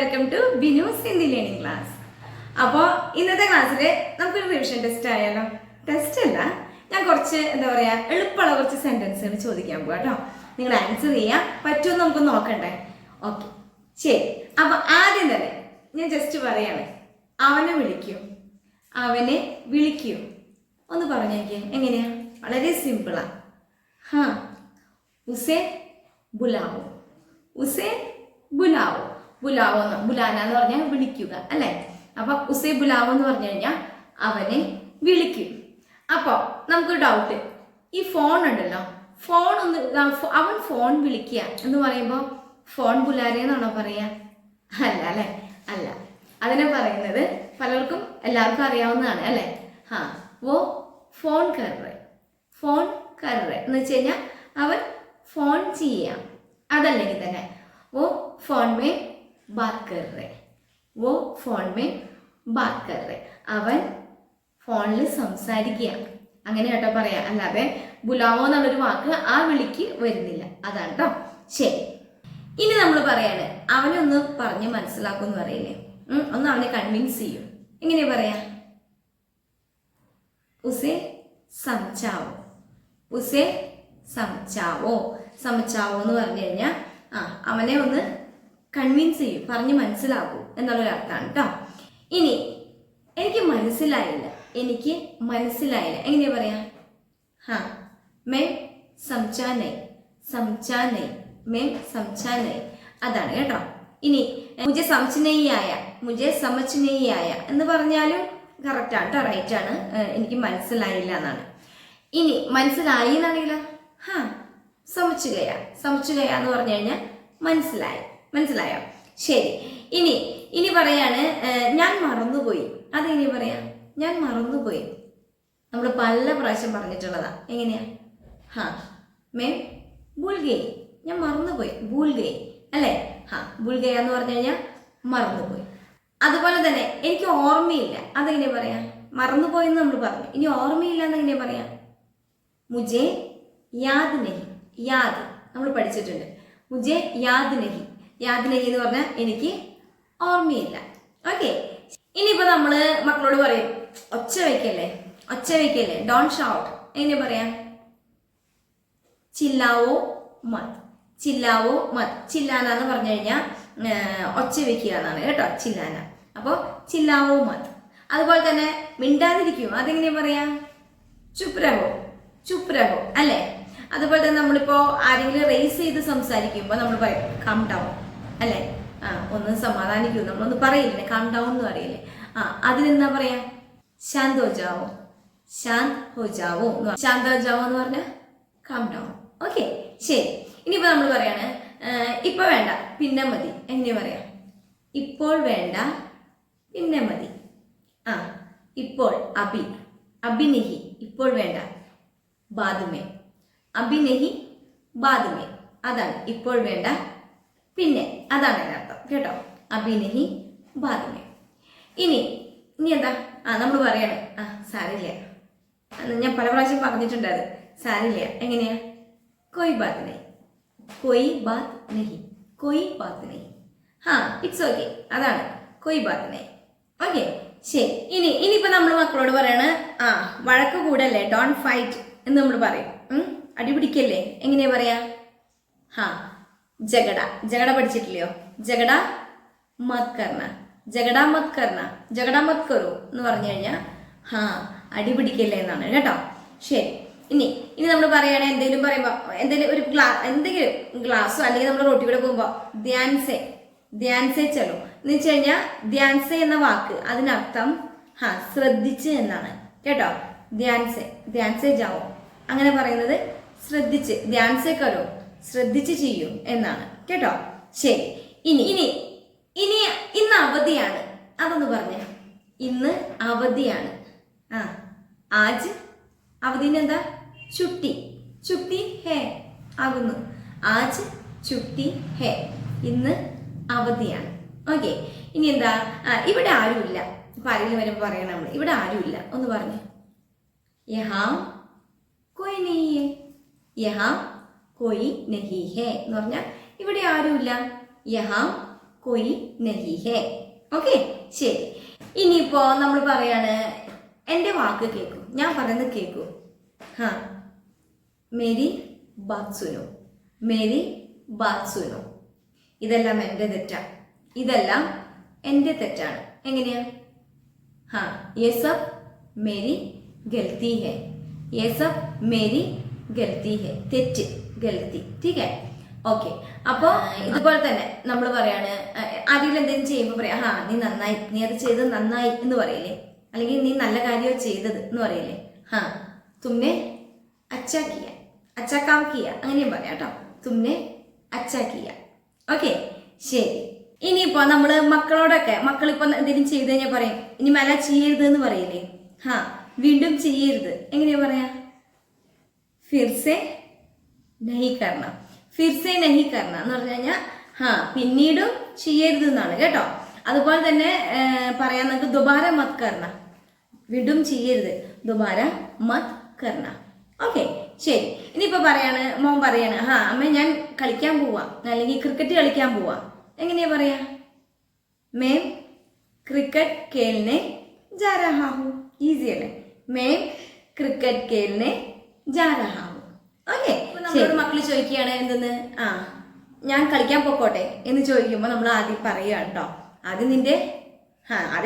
Welcome to Binu's Hindi learning class. അപ്പോൾ ഇന്നത്തെ ക്ലാസ്സിൽ നമുക്കൊരു റിവിഷൻ ടെസ്റ്റ് ആയാലോ? ടെസ്റ്റ് അല്ല, ഞാൻ കുറച്ച് എളുപ്പമുള്ള കുറച്ച് സെൻറ്റൻസുകൾ ചോദിക്കാൻ പോകാം കേട്ടോ. നിങ്ങൾ ആൻസർ ചെയ്യാൻ പറ്റുമെന്ന് നമുക്ക് നോക്കണ്ടേ? ഓക്കെ, ശരി. അപ്പോൾ ആദ്യം തന്നെ ഞാൻ ജസ്റ്റ് പറയാണ്, അവനെ വിളിക്കൂ, അവനെ വിളിക്കൂ. ഒന്ന് പറഞ്ഞേക്ക്, എങ്ങനെയാ? വളരെ സിമ്പിളാ. ഹാ, ഉസേ ബുലാവോ, ഉസേ ബുലാവോ. ബുലാവോ എന്ന് ബുലാന എന്ന് പറഞ്ഞാൽ വിളിക്കുക അല്ലേ? അപ്പൊ ഉസേ ബുലാവോ എന്ന് പറഞ്ഞു കഴിഞ്ഞാൽ അവനെ വിളിക്കും. അപ്പോൾ നമുക്ക് ഡൗട്ട്, ഈ ഫോൺ ഉണ്ടല്ലോ, ഫോൺ ഒന്ന് അവൻ ഫോൺ വിളിക്കുക എന്ന് പറയുമ്പോൾ ഫോൺ ബുലാരെ എന്നാണോ പറയാ? അല്ല അല്ലേ? അല്ല, അതിനെ പറയുന്നത് പലർക്കും എല്ലാവർക്കും അറിയാവുന്നതാണ് അല്ലേ? ഹാ, വോ ഫോൺ കർറെ, ഫോൺ കർറെ എന്ന് വെച്ച് കഴിഞ്ഞാൽ അവൻ ഫോൺ ചെയ്യാം. അതല്ലെങ്കിൽ തന്നെ वो फोन में बात कर रहे, वो फोन में बात कर रहे, അവൻ ഫോണിൽ സംസാരിക്കുക അങ്ങനെ കേട്ടോ പറയാ. അല്ലാതെ ബുലാവോ എന്നുള്ളൊരു വാക്ക് ആ വിളിക്ക് വരുന്നില്ല. അതാണ് കേട്ടോ. ശരി, ഇനി നമ്മൾ പറയാണ് അവനെ ഒന്ന് പറഞ്ഞ് മനസ്സിലാക്കും എന്ന് പറയില്ലേ? ഒന്ന് അവനെ കൺവിൻസ് ചെയ്യും. എങ്ങനെയാ പറയാ? ഉസേ സംചാവോ, ഉസേ സംചാവോ. സംചാവോ എന്ന് പറഞ്ഞു കഴിഞ്ഞാൽ അവനെ ഒന്ന് കൺവിൻസ് ചെയ്യും, പറഞ്ഞ് മനസ്സിലാക്കൂ എന്നുള്ളൊരു അർത്ഥമാണ് കേട്ടോ. ഇനി എനിക്ക് മനസ്സിലായില്ല, എനിക്ക് മനസ്സിലായില്ല, എങ്ങനെയാ പറയാ? ഹാ, മേ സംചാനൈ, സംചാനൈ, മേ സംചാനൈ. അതാണ് കേട്ടോ. ഇനി മുജെ സമജ്നൈയായ, മുജെ സമജ്നൈയായ എന്ന് പറഞ്ഞാലും കറക്റ്റാണ് കേട്ടോ, റൈറ്റ് ആണ്. എനിക്ക് മനസ്സിലായില്ല എന്നാണ്. ഇനി മനസ്സിലായി എന്നാണെങ്കിലോ? ഹാ, സമച്ചുകയ, സമച്ചുകയ എന്ന് പറഞ്ഞു കഴിഞ്ഞാൽ മനസ്സിലായി, മനസ്സിലായോ? ശരി, ഇനി ഇനി പറയാണ് ഞാൻ മറന്നുപോയി. അതെങ്ങനെ പറയാ? ഞാൻ മറന്നുപോയി. നമ്മൾ പല പ്രാവശ്യം പറഞ്ഞിട്ടുള്ളതാ. എങ്ങനെയാ? ഹാ, മേ ഭൂൽഗയി, ഞാൻ മറന്നുപോയി, ഭൂൽഗയി അല്ലേ? ഹാ, ഭൂൽഗയ എന്ന് പറഞ്ഞു കഴിഞ്ഞാൽ മറന്നുപോയി. അതുപോലെ തന്നെ എനിക്ക് ഓർമ്മയില്ല. അതെങ്ങനെ പറയാ? മറന്നുപോയെന്ന് നമ്മൾ പറഞ്ഞു. ഇനി ഓർമ്മയില്ല എന്നെങ്ങനെ പറയാ? മുജെ യാദ് നഹി, യാദ് നമ്മൾ പഠിച്ചിട്ടുണ്ട്. മുജെ യാദ് നഹി, യാദ് നഹി എന്ന് പറഞ്ഞാൽ എനിക്ക് ഓർമ്മയില്ല. ഓക്കെ, ഇനിയിപ്പോൾ നമ്മൾ മക്കളോട് പറയും ഒച്ച വയ്ക്കല്ലേ, ഒച്ച വയ്ക്കല്ലേ, ഡോൺ ഷൗട്ട്. എങ്ങനെ പറയാം? ചില്ലാവോ മത്, ചില്ലാവോ മത്. ചില്ലാന എന്ന് പറഞ്ഞു കഴിഞ്ഞാൽ ഒച്ച വയ്ക്കുക എന്നാണ് കേട്ടോ, ചില്ലാന. അപ്പോൾ ചില്ലാവോ മത്. അതുപോലെ തന്നെ മിണ്ടാതിരിക്കും. അതെങ്ങനെയാ പറയാ? ചുപ്രഹോ, ചുപ്രഹോ അല്ലേ? അതുപോലെ തന്നെ നമ്മളിപ്പോൾ ആരെങ്കിലും റേസ് ചെയ്ത് സംസാരിക്കുമ്പോൾ നമ്മൾ പറയും കം ഡൗൺ അല്ലേ? ഒന്ന് സമാധാനിക്കൂ, നമ്മളൊന്ന് പറയില്ലേ, കം ഡൗൺ എന്ന് പറയില്ലേ? അതിനെന്താ പറയാ? ശാന്ത് ഹോ ജാവോ, ശാന്ത് ഹോ ജാവോ, ശാന്ത് ഹോ ജാവോ എന്ന് പറഞ്ഞാൽ കം ഡൗൺ. ഓക്കെ, ശരി. ഇനിയിപ്പോൾ നമ്മൾ പറയാണ് ഇപ്പോൾ വേണ്ട, പിന്നെ മതി. എങ്ങനെയാ പറയാ? ഇപ്പോൾ വേണ്ട, പിന്നെ മതി. ഇപ്പോൾ അഭി, അഭിനഹി, ഇപ്പോൾ വേണ്ട, ബാദുമേ, അഭിനഹി ബാദുമേ. അതാണ് ഇപ്പോൾ വേണ്ട, പിന്നെ. അതാണ് അതിനർത്ഥം കേട്ടോ, അഭിനഹി ബാദുമേ. ഇനി ഇനി എന്താ? നമ്മൾ പറയാണ് സാരില്ല. ഞാൻ പല പ്രാവശ്യം പറഞ്ഞിട്ടുണ്ട് അത്. സാരില്ല എങ്ങനെയാ? കൊയ് ബാത് നഹി, കൊയ് ബാത് നഹി, കൊയ് ബാത് നഹി. It's okay. അതാണ് കൊയ് ബാത് നഹി. ഓക്കെ, ശരി. ഇനിയിപ്പോൾ നമ്മൾ മക്കളോട് പറയാണ് വഴക്ക് കൂടല്ലേ, ഡോൺ ഫൈറ്റ് എന്ന് നമ്മൾ പറയും. അടിപിടിക്കല്ലേ, എങ്ങനെയാ പറയാ? ജഗട, ജഗട പഠിച്ചിട്ടില്ലയോ? ജഗട മത് കർണ, ജഗട മത് കർണ, ജഗട മത് കറു എന്ന് പറഞ്ഞു കഴിഞ്ഞാൽ അടിപിടിക്കല്ലേ എന്നാണ് കേട്ടോ. ശരി, ഇനി നമ്മൾ പറയുകയാണെങ്കിൽ എന്തെങ്കിലും പറയുമ്പോൾ എന്തെങ്കിലും ഗ്ലാസ്സോ അല്ലെങ്കിൽ നമ്മൾ റോട്ടി കൂടെ പോകുമ്പോൾ ധ്യാൻസേ, ധ്യാൻസേ ചലോ എന്ന് വെച്ച് കഴിഞ്ഞാൽ ധ്യാൻസേ എന്ന വാക്ക് അതിനർത്ഥം ശ്രദ്ധിച്ച് എന്നാണ് കേട്ടോ. ധ്യാൻസേ, ധ്യാൻസേ ജാവോ അങ്ങനെ പറയുന്നത് ശ്രദ്ധിച്ച്, ധ്യാൻസേ കരോ ശ്രദ്ധിച്ച് ചെയ്യും എന്നാണ് കേട്ടോ. ശരി, ഇനി ഇനി ഇനി ഇന്ന് അവധിയാണ്. അതൊന്ന് പറഞ്ഞേ. ഇന്ന് അവധിയാണ്. ആജ് അവധിന് എന്താ? ചുട്ടി, ചുട്ടി ഹേ ആകുന്നു. ആജ് ചുട്ടി ഹേ, ഇന്ന് അവധിയാണ്. ഓക്കെ, ഇനി എന്താ? ഇവിടെ ആരുമില്ല. ഇപ്പം ആരെങ്കിലും വരുമ്പോൾ പറയണം നമ്മൾ ഇവിടെ ആരുമില്ല. ഒന്ന് പറഞ്ഞേ. യഹാ कोई नहीं है, यहाँ कोई नहीं है എന്ന് പറഞ്ഞാൽ ഇവിടെ ആരുമില്ല. യഹാ കൊയ് നഹി ഹേ. ഓക്കെ, ശരി. ഇനിയിപ്പോ നമ്മൾ പറയാണ് എൻ്റെ വാക്ക് കേൾക്കൂ, ഞാൻ പറയുന്നത് കേൾക്കൂ. ഹാ, മേരി ബാത് സുനോ, മേരി ബാത് സുനോ. ഇതെല്ലാം എൻ്റെ തെറ്റാണ്, ഇതെല്ലാം എൻ്റെ തെറ്റാണ്. എങ്ങനെയാ? ഹാ, യേ സബ് മേരി ഗൽത്തി ഹേ, യേ സബ് മേരി ഗൽത്തി ഹേ. തെറ്റ്, ഗൽത്തി. ടീക്കേ, ഓക്കെ. അപ്പോൾ ഇതുപോലെ തന്നെ നമ്മൾ പറയാണ് ആരെങ്കിലും എന്തെങ്കിലും ചെയ്യുമ്പോൾ പറയാം, ഹാ നീ നന്നായി, നീ അത് ചെയ്തത് നന്നായി എന്ന് പറയില്ലേ, അല്ലെങ്കിൽ നീ നല്ല കാര്യമോ ചെയ്തത് എന്ന് പറയില്ലേ. ഹാ, തുമ്നെ അച്ഛാ കിയ, അച്ഛാ കാം കിയ, അങ്ങനെയും പറയാം കേട്ടോ. തുമ്നെ അച്ഛാ കിയ. ഓക്കെ, ശരി. ഇനിയിപ്പോ നമ്മള് മക്കളോടൊക്കെ, മക്കളിപ്പോ എന്തെങ്കിലും ചെയ്ത് കഴിഞ്ഞാൽ പറയും ഇനി മല ചെയ്യരുത് എന്ന് പറയില്ലേ. ഹാ, വീണ്ടും ചെയ്യരുത്. എങ്ങനെയാ പറയാ? ഫിർസെ നഹി കർണ, ഫിർസെ നഹി കർണ എന്ന് പറഞ്ഞു കഴിഞ്ഞാൽ ഹാ പിന്നീടും ചെയ്യരുത് എന്നാണ് കേട്ടോ. അതുപോലെ തന്നെ പറയാൻ നമുക്ക് ദുബാര മത് കർണ, വീണ്ടും ചെയ്യരുത്, ദുബാര മത് കർണ. ഓക്കെ, ശരി. ഇനിയിപ്പോ പറയാണ്, മോൻ പറയാണ്, ഹാ അമ്മ ഞാൻ കളിക്കാൻ പോവാ, അല്ലെങ്കിൽ ക്രിക്കറ്റ് കളിക്കാൻ പോവാ. എങ്ങനെയാ പറയാ? മേം ക്രിക്കറ്റ് കേൽനെ ജാ രഹാ ഹൂ. ഈസി അല്ലേ? മേം ക്രിക്കറ്റ് കേൽനെ ജാ രഹാ ഹൂ. ഓക്കെ, നമ്മളോട് മക്കൾ ചോദിക്കുകയാണ് എന്തെന്ന്, ആ ഞാൻ കളിക്കാൻ പോക്കോട്ടെ എന്ന് ചോദിക്കുമ്പോൾ നമ്മൾ ആദ്യം പറയുകയാണ് കേട്ടോ, ആദ്യം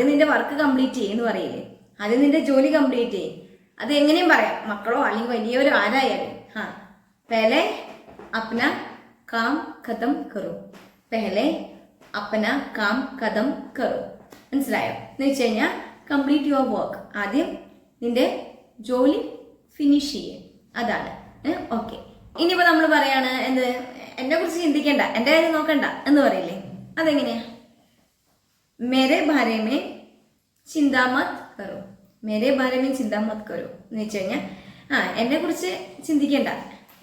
നിന്റെ വർക്ക് കംപ്ലീറ്റ് ചെയ്യെന്ന് പറയില്ലേ, ആദ്യം നിന്റെ ജോലി കംപ്ലീറ്റ് ചെയ്യും. അത് എങ്ങനെയും പറയാം, മക്കളോ അല്ലെങ്കിൽ വലിയവരോ ആരായാലും. ഹാ, പെഹലെ അപ്ന കാം ഖതം കറോ, പെഹലെ അപ്ന കാം ഖതം കറോ. മനസ്സിലായോ? എന്ന് വെച്ച് കഴിഞ്ഞാൽ കംപ്ലീറ്റ് യുവർ വർക്ക്, ആദ്യം നിന്റെ ജോലി ഫിനിഷ് ചെയ്യും, അതാണ്. ഓക്കെ, ഇനിയിപ്പോ നമ്മൾ പറയാണ് എന്ത്, എന്നെ കുറിച്ച് ചിന്തിക്കണ്ട, എൻ്റെ കാര്യം നോക്കണ്ട എന്ന് പറയില്ലേ, അതെങ്ങനെയാ? മേരെ ബാരെ മേ ചിന്താ മത് കറോ, മേരെ ബാരെ മേ ചിന്താ മത് കറോ എന്ന് വെച്ച് കഴിഞ്ഞാൽ ആ എന്നെ കുറിച്ച് ചിന്തിക്കണ്ട,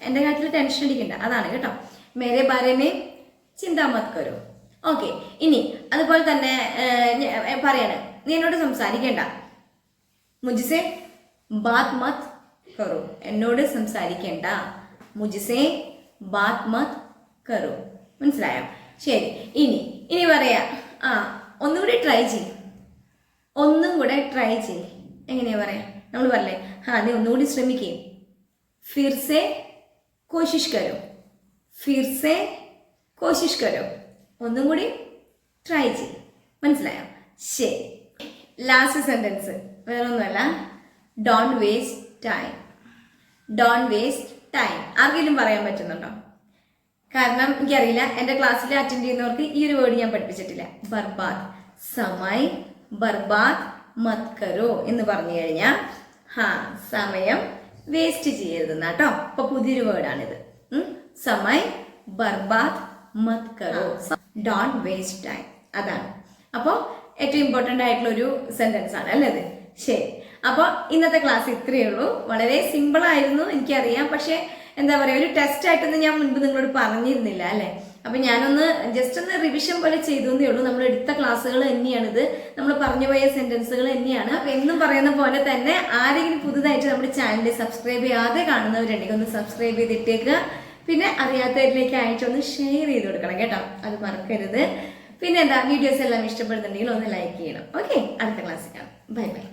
എൻ്റെ കാര്യത്തിൽ ടെൻഷൻ അടിക്കണ്ട, അതാണ് കേട്ടോ. മേരെ ബാരെ മേ ചിന്താ മത് കറോ. ഓക്കെ, ഇനി അതുപോലെ തന്നെ പറയാണ് നീ എന്നോട് സംസാരിക്കണ്ട, മുജ്സെ ബാത് മത് കറോ, എന്നോട് സംസാരിക്കണ്ട, മുജ്സെ ബാത് മത് കറോ. മനസ്സിലായോ? ശരി. ഇനി പറയാ, ആ ഒന്നും കൂടി ട്രൈ ചെയ്യും, ഒന്നും കൂടെ ട്രൈ ചെയ്യും. എങ്ങനെയാ പറയാ? നമ്മൾ പറയല്ലേ, ഹാ നീ ഒന്നുകൂടി ശ്രമിക്കേ, ഫിർസെ കോശിഷ് കരോ, ഫിർസെ കോശിഷ് കരോ, ഒന്നും കൂടി ട്രൈ ചെയ്യും. മനസ്സിലായോ? ശരി. ലാസ്റ്റ് സെന്റൻസ് വേറൊന്നുമല്ല, don't waste time, don't waste time. ആർക്കെങ്കിലും പറയാൻ പറ്റുന്നുണ്ടോ? കാരണം എനിക്കറിയില്ല, എൻ്റെ ക്ലാസ്സിൽ അറ്റൻഡ് ചെയ്യുന്നവർക്ക് ഈ ഒരു വേർഡ് ഞാൻ പഠിപ്പിച്ചിട്ടില്ല. ബർബാദ്, സമയ് ബർബാദ് മത് കരോ എന്ന് പറഞ്ഞു കഴിഞ്ഞാൽ ഹാ സമയം വേസ്റ്റ് ചെയ്യരുതെന്ന കേട്ടോ. അപ്പൊ പുതിയൊരു വേർഡാണിത്. സമയ് ബർബാദ് മത് കരോ, ഡോണ്ട് വേസ്റ്റ് ടൈം, അതാണ്. അപ്പോൾ ഏറ്റവും ഇമ്പോർട്ടൻ്റ് ആയിട്ടുള്ള ഒരു സെന്റൻസ് ആണ് അല്ലേ അത്? ശരി. അപ്പോൾ ഇന്നത്തെ ക്ലാസ് ഇത്രയേ ഉള്ളൂ. വളരെ സിമ്പിൾ ആയിരുന്നു എനിക്കറിയാം, പക്ഷെ എന്താ പറയുക, ഒരു ടെസ്റ്റ് ആയിട്ടൊന്നും ഞാൻ മുൻപ് നിങ്ങളോട് പറഞ്ഞിരുന്നില്ല അല്ലേ. അപ്പം ഞാനൊന്ന് ജസ്റ്റ് ഒന്ന് റിവിഷൻ പോലെ ചെയ്തേ ഉള്ളൂ. നമ്മൾ എടുത്ത ക്ലാസ്സുകൾ തന്നെയാണിത്, നമ്മൾ പറഞ്ഞു പോയ സെന്റൻസുകൾ തന്നെയാണ്. അപ്പം എന്നും പറയുന്ന പോലെ തന്നെ ആരെങ്കിലും പുതുതായിട്ട് നമ്മുടെ ചാനൽ സബ്സ്ക്രൈബ് ചെയ്യാതെ കാണുന്നവരുണ്ടെങ്കിൽ ഒന്ന് സബ്സ്ക്രൈബ് ചെയ്തിട്ടേക്കുക. പിന്നെ അറിയാത്തവരിലേക്ക് ആയിട്ടൊന്ന് ഷെയർ ചെയ്ത് കൊടുക്കണം കേട്ടോ, അത് മറക്കരുത്. പിന്നെ എന്താ, വീഡിയോസ് എല്ലാം ഇഷ്ടപ്പെടുന്നുണ്ടെങ്കിൽ ഒന്ന് ലൈക്ക് ചെയ്യണം. ഓക്കെ, അടുത്ത ക്ലാസ്സിൽ കാണാം. Bye bye.